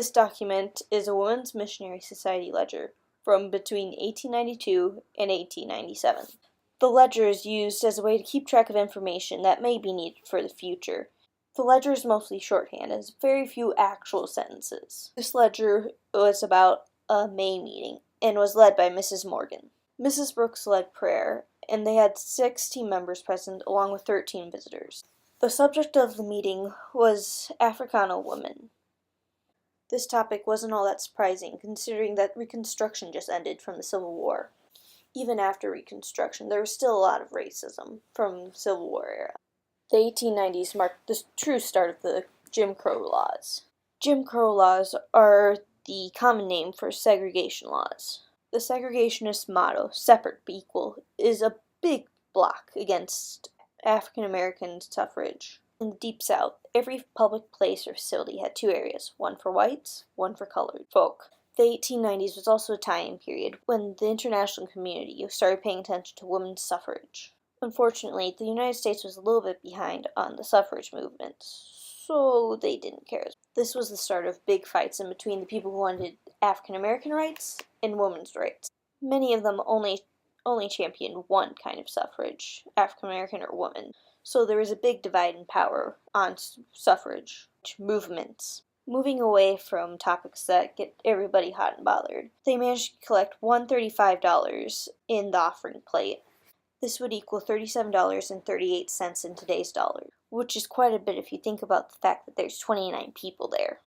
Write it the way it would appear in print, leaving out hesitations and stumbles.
This document is a Women's Missionary Society ledger from between 1892 and 1897. The ledger is used as a way to keep track of information that may be needed for the future. The ledger is mostly shorthand, has very few actual sentences. This ledger was about a May meeting and was led by Mrs. Morgan. Mrs. Brooks led prayer, and they had 6 team members present along with 13 visitors. The subject of the meeting was Africana women. This topic wasn't all that surprising, considering that Reconstruction just ended from the Civil War. Even after Reconstruction, there was still a lot of racism from Civil War era. The 1890s marked the true start of the Jim Crow laws. Jim Crow laws are the common name for segregation laws. The segregationist motto, separate but equal, is a big block against African American suffrage. In the Deep South, every public place or facility had 2 areas, one for whites, one for colored folk. The 1890s was also a time period when the international community started paying attention to women's suffrage. Unfortunately, the United States was a little bit behind on the suffrage movement, so they didn't care. This was the start of big fights in between the people who wanted African American rights and women's rights. Many of them only championed one kind of suffrage, African American or woman. So there was a big divide in power on suffrage movements. Moving away from topics that get everybody hot and bothered, they managed to collect $135 in the offering plate. This would equal $37.38 in today's dollar, which is quite a bit if you think about the fact that there's 29 people there.